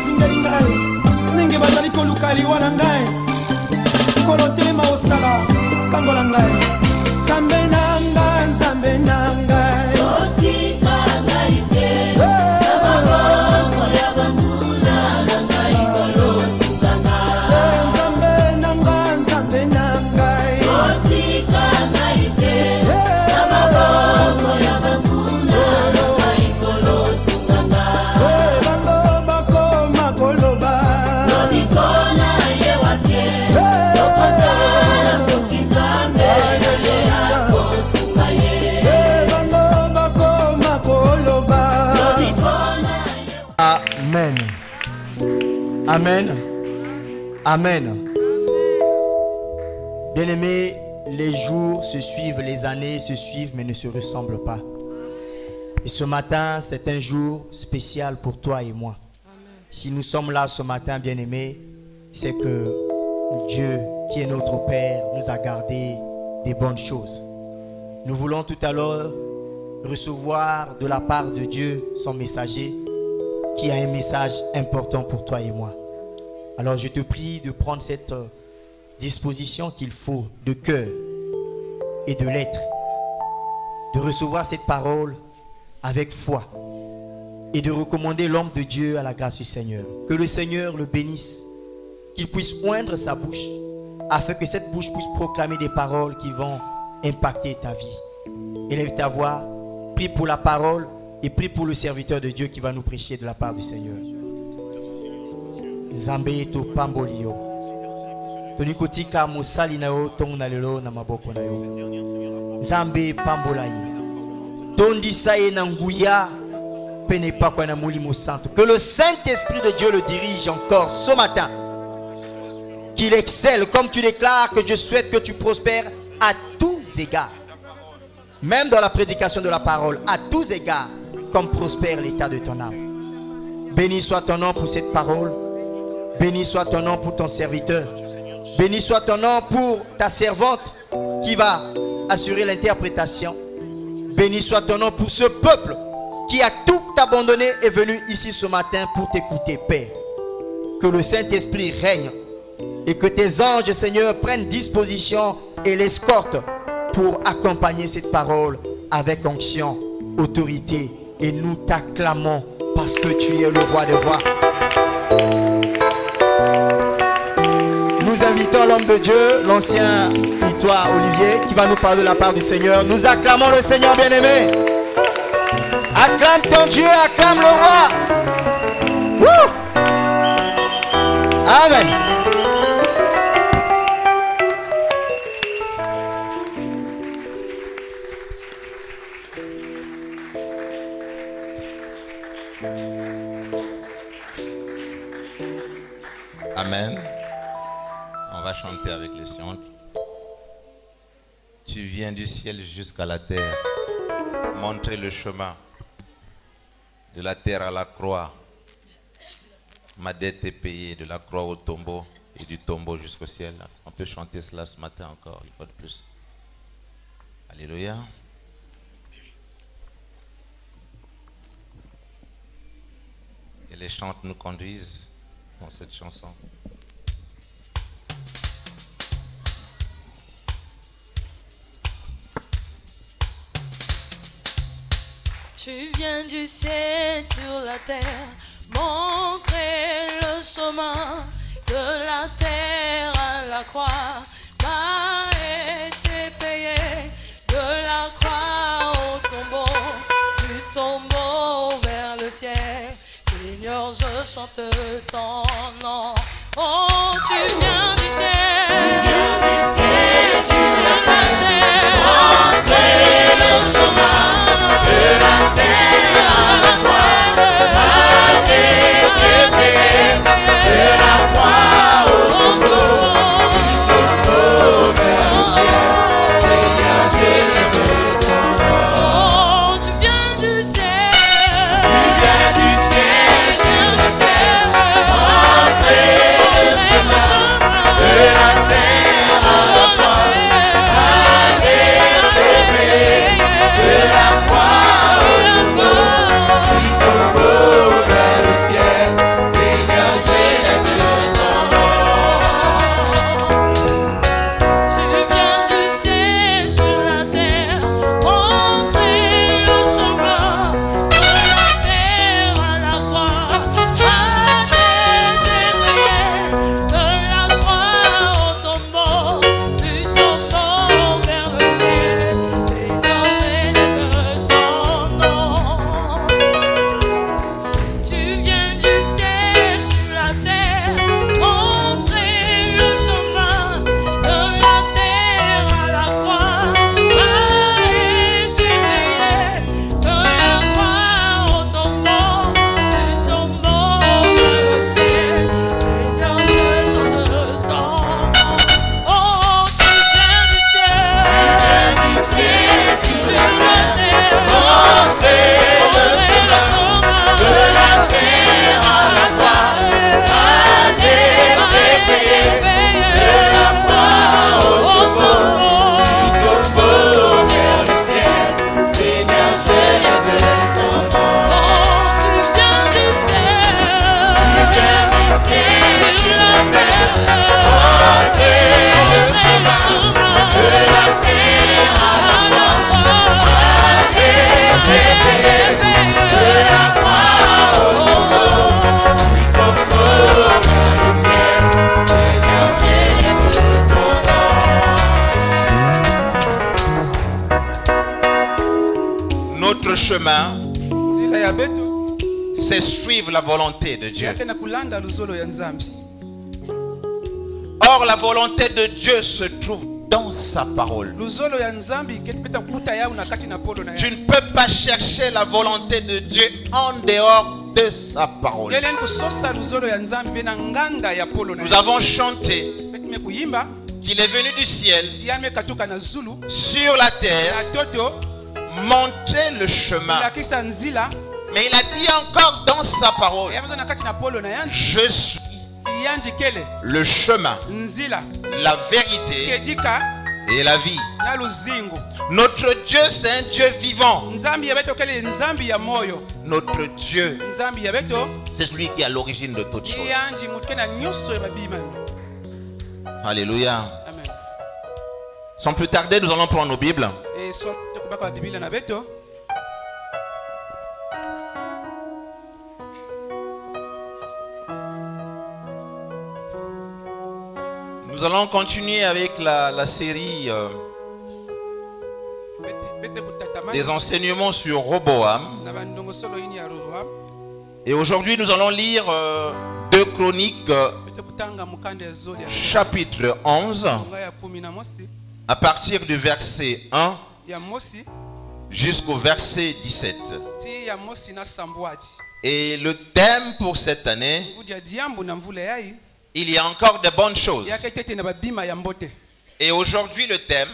basingeli ngai ndenge bazali koluka liwa na ngai kolo telema osala kangola ngai nzambe na ngai nzambe na ngai otika ngai te na maboko ya banguna na ngai kolo singa ngai nzambe na ngai nzambe na ngai otika ngai te na maboko ya banguna na ngai kolo singa ngai bango bakoma koloba lodikona ye wake lokotala soki nzambe na ye akosinga ye bango bakoma koloba lodikona ye. Amen. Amen. Amen. Bien-aimés, les jours se suivent, les années se suivent, mais ne se ressemblent pas. Et ce matin, c'est un jour spécial pour toi et moi. Si nous sommes là ce matin, bien-aimés, c'est que Dieu, qui est notre Père, nous a gardé des bonnes choses. Nous voulons tout à l'heure recevoir de la part de Dieu son messager, qui a un message important pour toi et moi. Alors je te prie de prendre cette disposition qu'il faut de cœur et de l'être, de recevoir cette parole avec foi et de recommander l'homme de Dieu à la grâce du Seigneur. Que le Seigneur le bénisse, qu'il puisse oindre sa bouche afin que cette bouche puisse proclamer des paroles qui vont impacter ta vie. Élève ta voix, prie pour la parole et prie pour le serviteur de Dieu qui va nous prêcher de la part du Seigneur. Nzambe to pambolio. Tonikotika musali na yo tongna lelo na maboko na yo. Nzambe pambolayi. Tondisaye na nguya pene pakwa na mulimo santo. Que le Saint-Esprit de Dieu le dirige encore ce matin. Qu'il excelle comme tu déclares, que je souhaite que tu prospères à tous égards. Même dans la prédication de la parole, à tous égards, comme prospère l'état de ton âme. Béni soit ton nom pour cette parole. Béni soit ton nom pour ton serviteur. Béni soit ton nom pour ta servante qui va assurer l'interprétation. Béni soit ton nom pour ce peuple qui a tout abandonné et venu ici ce matin pour t'écouter, Père. Que le Saint-Esprit règne et que tes anges, Seigneur, prennent disposition et l'escortent pour accompagner cette parole avec onction, autorité. Et nous t'acclamons parce que tu es le roi des rois. Nous invitons l'homme de Dieu, l'ancien Itois Olivier, qui va nous parler de la part du Seigneur. Nous acclamons le Seigneur bien-aimé. Acclame ton Dieu, acclame le roi. Woo! Amen. Amen. On va chanter avec les chants. Tu viens du ciel jusqu'à la terre, montrer le chemin de la terre à la croix. Ma dette est payée de la croix au tombeau et du tombeau jusqu'au ciel. On peut chanter cela ce matin encore, une fois de plus. Alléluia. Et les chants nous conduisent dans cette chanson. Tu viens du ciel sur la terre, montrer le chemin de la terre à la croix. M'a été payé de la croix au tombeau, du tombeau vers le ciel. Seigneur, je chante ton nom. Oh, tu viens du ciel sur la terre, montrer le chemin de la terre à la croix. M'a été payé de la croix au tombeau, du tombeau vers le ciel. Seigneur, j'élève ton nom. Oh, tu viens du ciel, montrer le chemin de la terre à la croix. M'a été payé de la croix. chemin, nzela ya beto c'est suivre la volonté de Dieu. yake na kulanda luzolo ya nzambi. Or, la volonté de Dieu se trouve dans sa parole. Luzolo ya nzambi keti peta kuta yao na kati na polo na Tu ya. ne peux pas chercher la volonté de Dieu en dehors de sa parole. Yelen kusosa luzolo ya nzambi vena nganga ya polo na. Nous avons chanté Peti me kuyimba qu'il est venu du ciel tiame katuka na zulu sur la terre na toto montrer le chemin. la kisa nzila Mais il a dit encore dans sa parole, ya na kati na polo na yanji je suis yanji kele le chemin, nzila la vérité kedika et la vie. na luzingo. Notre Dieu, c'est un Dieu vivant. Nzambi ya beto kele nzambi ya moyo. Notre Dieu, Nzambi ya beto c'est celui qui est à l'origine de toutes choses. yanji mutkena nyuso ya babima. Alléluia. Amen. Sans plus tarder, nous allons prendre nos Bibles. Et so kubaka Biblia na beto. Nous allons continuer avec la série des enseignements sur Roboam. Et aujourd'hui, nous allons lire 2 Chroniques, chapitre 11, à partir du verset 1 jusqu'au verset 17. Et le thème pour cette année, il y a encore de bonnes choses. Et aujourd'hui, le thème,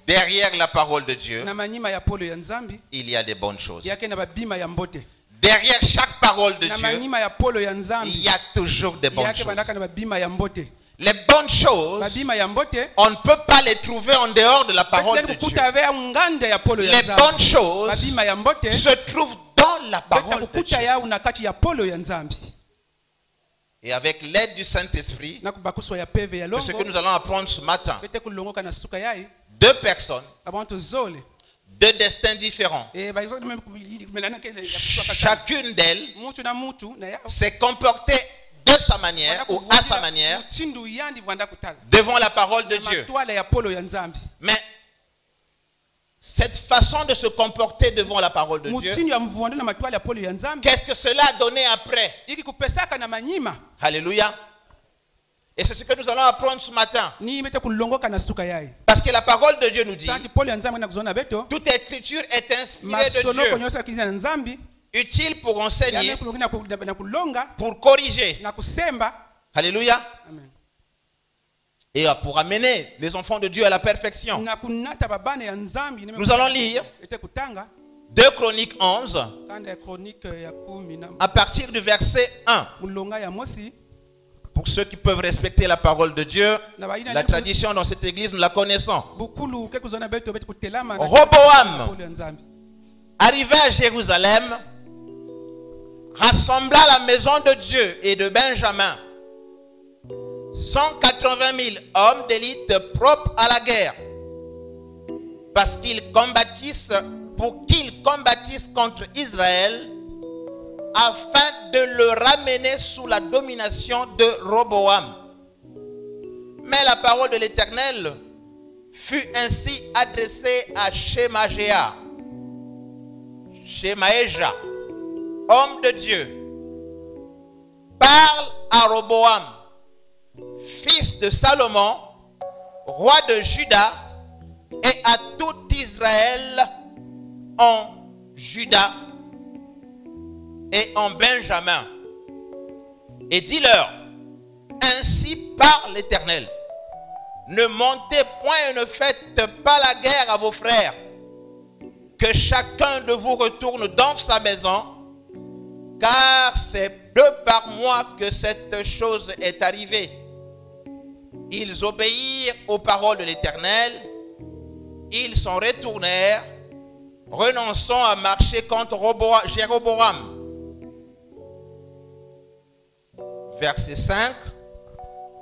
derrière la parole de Dieu, il y a des bonnes choses. Derrière chaque parole de Dieu, il y a toujours des bonnes choses. Les bonnes choses, on ne peut pas les trouver en dehors de la parole de Dieu. Les bonnes choses se trouvent dans la parole de Dieu. Et avec l'aide du Saint-Esprit, c'est ce que nous allons apprendre ce matin. 2 personnes, 2 destins différents. Chacune d'elles s'est comportée de sa manière ou à sa manière devant la parole de Dieu. Mais cette façon de se comporter devant la parole de Dieu, qu'est-ce que cela a donné après? Alléluia. Et c'est ce que nous allons apprendre ce matin. Parce que la parole de Dieu nous dit, toute écriture est inspirée de Dieu, utile pour enseigner, pour corriger. Alléluia. Et pour amener les enfants de Dieu à la perfection. Nous allons lire 2 Chroniques 11 à partir du verset 1. Pour ceux qui peuvent respecter la parole de Dieu, la tradition dans cette église, nous la connaissons. Roboam arriva à Jérusalem, rassembla la maison de Dieu et de Benjamin 180 000 hommes d'élite propres à la guerre, parce qu'ils combattissent, pour qu'ils combattissent contre Israël, afin de le ramener sous la domination de Roboam. Mais la parole de l'Éternel fut ainsi adressée à Shemaéja, homme de Dieu. Parle à Roboam, fils de Salomon, roi de Juda, et à tout Israël en Juda et en Benjamin. Et dis-leur, ainsi parle l'Éternel, ne montez point et ne faites pas la guerre à vos frères, que chacun de vous retourne dans sa maison, car c'est de par moi que cette chose est arrivée. Ils obéirent aux paroles de l'Éternel, ils s'en retournèrent, renonçant à marcher contre Jéroboam. Verset 5.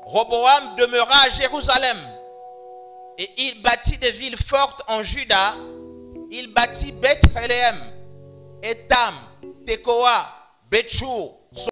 Roboam demeura à Jérusalem, et il bâtit des villes fortes en Juda. Il bâtit Beth-Léhem, Étam, Tekoa, Betchour,